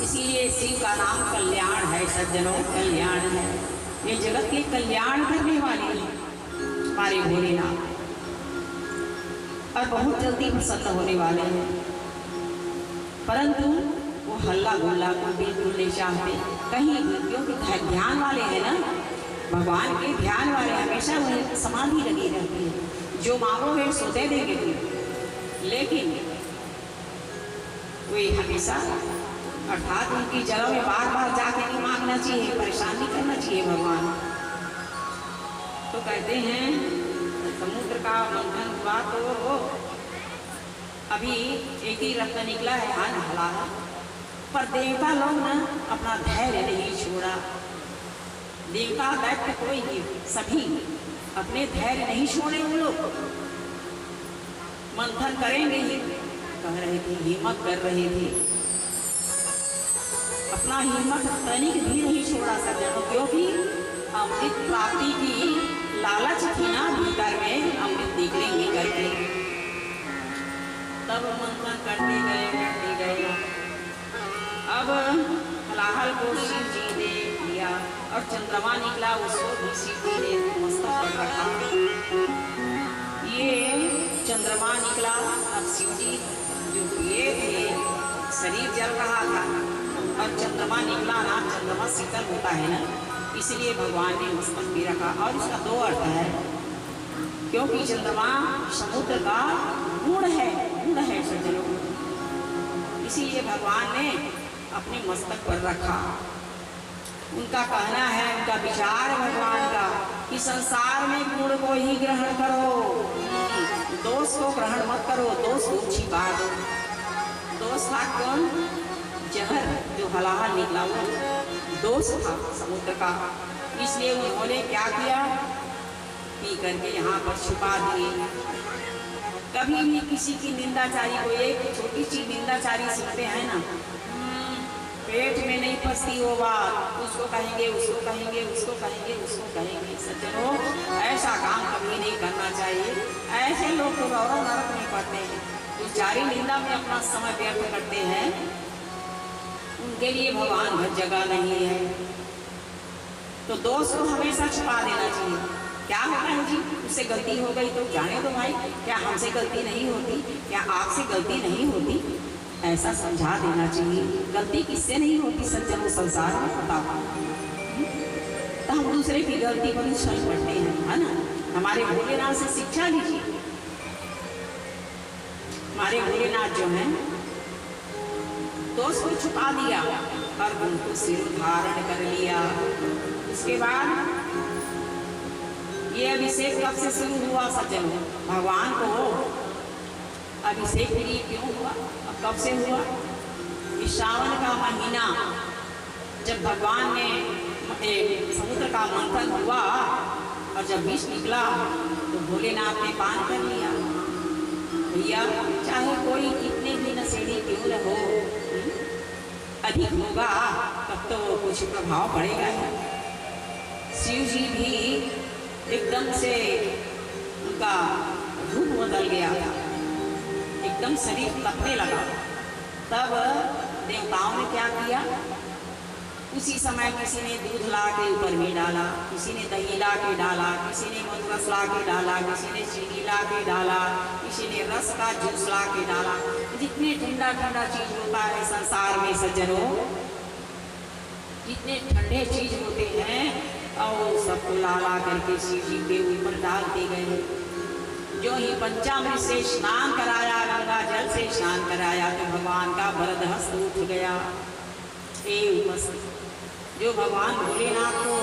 इसीलिए शिव का नाम कल्याण है सज्जनों, कल्याण है। ये जगत के कल्याण करने वाले हैं हमारे भोलेनाथ, और बहुत जल्दी प्रसन्न होने वाले हैं। परंतु वो हल्ला गुल्ला को बिल्कुल नहीं चाहते कहीं, क्योंकि ध्यान वाले हैं ना, भगवान के ध्यान वाले, हमेशा उन्हें समाधि लगी रहती है, जो मांगोगे सो दे देंगे तुम। लेकिन वे हमेशा, अर्थात उनकी जगह में बार बार जाके नहीं मांगना चाहिए, परेशान नहीं करना चाहिए भगवान। तो कहते हैं समुद्र का मंथन हुआ तो अभी एक ही रत्न निकला है, हान हला है, पर देवता लोग ना अपना धैर्य नहीं छोड़ा। देवता दैत्य कोई नहीं, सभी अपने धैर्य नहीं छोड़े। उन लोग मंथन करेंगे ही कह रहे थे, हिम्मत कर रहे थे, अपना हिम्मत तनिक भी नहीं छोड़ा सज्जनों, क्योंकि अमृत प्राप्ति की लालच थी ना भीतर में, अमृत निकलेंगे करके। तब मंथन करते गए। अब हलाहल को शिव जी ने लिया और चंद्रमा निकला, उसको भी शिव जी ने मस्तक पर रखा। ये चंद्रमा निकला, अब शिव जी जो ये थे, शरीर जल रहा था और चंद्रमा निकला ना, चंद्रमा शीतल होता है ना, इसलिए भगवान ने मस्तक भी रखा। और उसका दो अर्थ है, क्योंकि चंद्रमा समुद्र का गुण है सज्जनों, इसीलिए भगवान ने अपने मस्तक पर रखा। उनका कहना है, उनका विचार भगवान का कि संसार में गुण को ही ग्रहण करो, दोष को ग्रहण मत करो, दोष को छिपा दो। दोष था कौन? जहर जो हलाहल निकला वो दोष था समुद्र का, इसलिए उन्होंने क्या किया, पी करके यहाँ पर छुपा दिए। कभी भी किसी की निंदाचारी को, एक छोटी सी निंदाचारी सुनते हैं ना, पेट में नहीं फंसती वो बात, उसको कहेंगे, उसको कहेंगे, उसको कहेंगे, उसको कहेंगे। सज्जनों, ऐसा काम कभी नहीं करना चाहिए। ऐसे लोग तो गौरव नरक नहीं पड़ते हैं, जो जारी निंदा में अपना समय व्यर्थ करते हैं, उनके लिए भगवान हर जगह नहीं है। तो दोष को हमेशा छुपा देना चाहिए। क्या होता है जी, उससे गलती हो गई तो जाने दो भाई, क्या हमसे गलती नहीं होती, क्या आपसे गलती नहीं होती, ऐसा समझा देना चाहिए। गलती किससे नहीं होती सज्जनों संसार में, बताओ। तो हम दूसरे की गलती पर चल पड़ते हैं, है ना। हमारे भोलेनाथ से शिक्षा लीजिए। हमारे भोलेनाथ जो हैं, दोष को छुपा दिया और उनको सिर धारण कर लिया। उसके बाद ये अभिषेक कब से शुरू हुआ सज्जनों? भगवान को अभिषेक के लिए क्यों हुआ, अब कब से हुआ? इस श्रावण का महीना जब भगवान ने समुद्र का मंथन हुआ और जब विष निकला तो भोलेनाथ ने पान कर लिया। भैया चाहे कोई कितने भी नशेड़ी क्यों न हो, अधिक होगा तब तो कुछ प्रभाव पड़ेगा। शिव जी भी एकदम से उनका रूप बदल गया था, एकदम शरीर तपने लगा। तब देवताओं ने क्या किया, उसी समय किसी ने दूध ला के ऊपर में डाला, किसी ने दही ला के डाला, किसी ने मधुरस ला के डाला, किसी ने चीनी ला के डाला, किसी ने रस का जूस ला के डाला। जितने ठंडा ठंडा चीज होता है संसार में सज्जनों, जितने ठंडे चीज होते हैं और सबको ला करके शिव जी के ऊपर डालते गए। जो ही पंचामृत से स्नान कराया, गंगा जल से स्नान कराया, तो भगवान का वरद हस्त उठ गया। जो भगवान भोलेनाथ को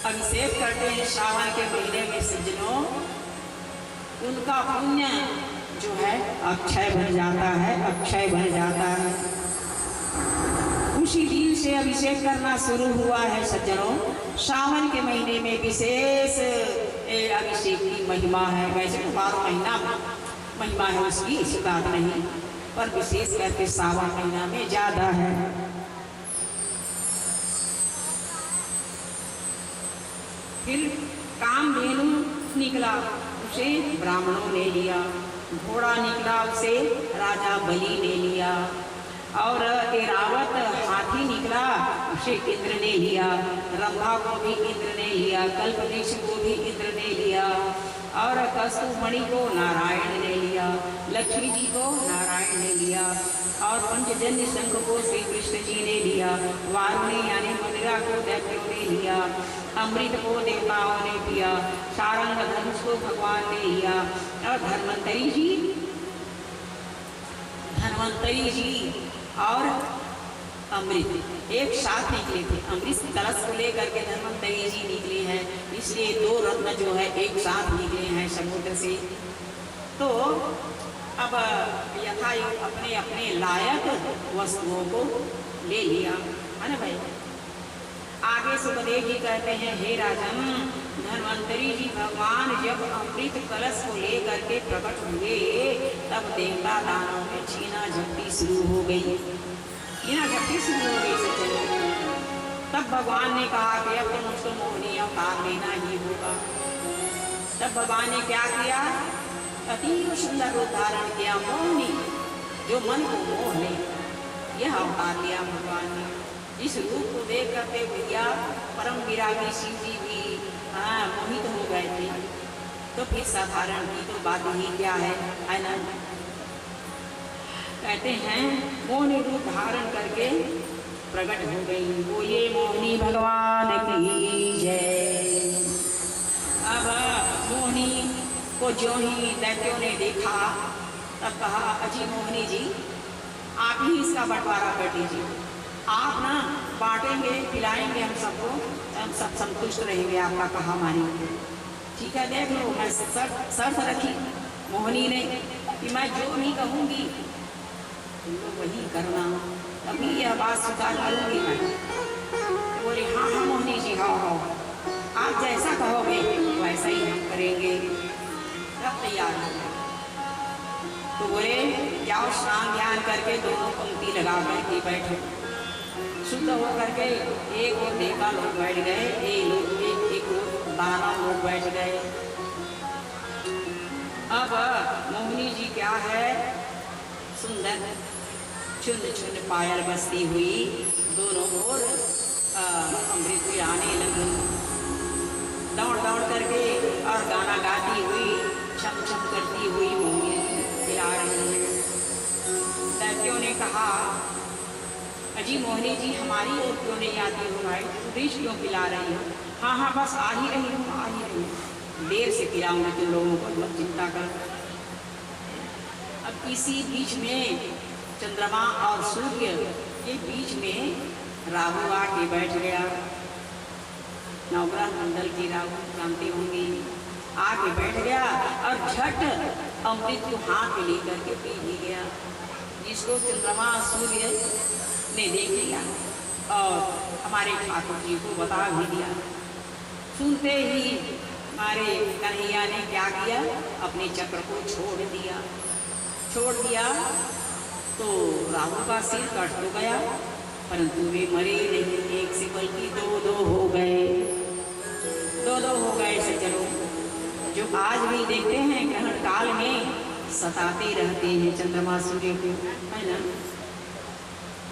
अभिषेक करते हैं श्रावण के महीने में सज्जनों, उनका पुण्य जो है अक्षय बन जाता है, अक्षय बन जाता है। उसी दिन से अभिषेक करना शुरू हुआ है सज्जनों। श्रावण के महीने में विशेष अभिषेक की महिमा है। वैसे तो 12 महीना महिमा है उसकी, इसी बात नहीं, पर विशेष करके श्रावण महीना में ज्यादा है। फिर कामधेनु निकला, उसे ब्राह्मणों ने लिया। घोड़ा निकला, उसे राजा बलि ने लिया। और ये से इंद्र ने लिया, रंभा को भी इंद्र ने लिया, कल्पवृक्ष को भी इंद्र ने लिया, और कस्तुमणि को नारायण ने लिया, लक्ष्मी जी को नारायण ने लिया, और पंचजन्य शंख को श्री कृष्ण जी ने लिया, वारुणी यानी मदिरा को दैत्यों ने लिया, अमृत को देवताओं ने पिया, सारंग धनुष को भगवान ने लिया, और धन्वंतरी जी और अमृत एक साथ निकले थे। अमृत कलश को लेकर के धन्वंतरी जी निकले हैं, इसलिए दो रत्न जो है एक साथ निकले हैं समुद्र से। तो अब यथायुग अपने अपने लायक वस्तुओं को ले लिया, है ना भाई। आगे सुखदेव जी कहते हैं, हे राजन, धन्वंतरी जी भगवान जब अमृत कलश को लेकर के प्रकट हुए तब देवता दानों में छीना झपटी शुरू हो गई, छीना झपटी शुरू हो गई से चले। तब भगवान ने कहा कि अब तो मुझको मोहिनी अवतार लेना ही होगा। तब भगवान ने क्या किया, अति सुंदर रूप धारण किया, मोहिनी जो मन को मोह ले, यह अवतार लिया भगवान ने। इस रूप को देख करके भैया परम विरागी शिव जी भी मोहित हो गए थे। तो फिर साधारण की तो बात ही क्या है ना। कहते हैं मोहिनी रूप धारण करके प्रकट हो गई, वो ये मोहिनी भगवान की जय। अब मोहिनी को जो ही दैत्यों ने देखा तब कहा, अजी मोहिनी जी आप ही इसका बंटवारा कर दीजिए, आप ना बांटेंगे खिलाएंगे हम सबको, हम सब संतुष्ट रहेंगे, आपका कहा मानेंगे। ठीक है, देख लो, मैं शर्त रखी मोहिनी ने कि मैं जो भी कहूँगी तुम लोग वही करना, तभी यह बात स्वीकार करूँगी मैं। तो बोले हाँ हाँ मोहिनी जी, हाँ हाँ, आप जैसा कहोगे वैसा ही हम करेंगे। तब तैयार हो गए। तो बोले जाओ स्नान ध्यान करके दोनों पंक्ति लगा करके बैठो, शुद्ध होकर के एक और देवता लोग बैठ गए, एक और दानव लोग बैठ गए। अब मोहिनी जी क्या है, सुंदर चुन चुन पायल बसती हुई दोनों ओर अमृत पिलाने लगी, दौड़ दौड़ करके और गाना गाती हुई छम छम करती हुई मोहिनी पिला रही है। दैत्यों ने कहा, अजी मोहिनी जी हमारी ओर क्यों नहीं आती हो भाई, विष क्यों पिला रही हो? हाँ हाँ बस आ ही रही हूँ, आ ही रही हूँ, देर से पिलाऊंगी तुम लोगों को, मत चिंता कर। अब इसी बीच में चंद्रमा और सूर्य के बीच में राहु आके बैठ गया। नवग्रह मंडल की राहु जानते होंगे, आके बैठ गया और झट अमृत को हाथ में लेकर के पी ही गया, जिसको चंद्रमा सूर्य ने देख लिया और हमारे ठाकुर जी को बता भी दिया। सुनते ही हमारे कन्हैया ने क्या किया, अपने चक्र को छोड़ दिया तो राहु का सिर कट तो गया, परंतु वे मरे नहीं, एक से बल्कि दो हो गए से चलो, जो आज भी देखते हैं ग्रहण काल में सताते रहते हैं चंद्रमा सूर्य को, है ना।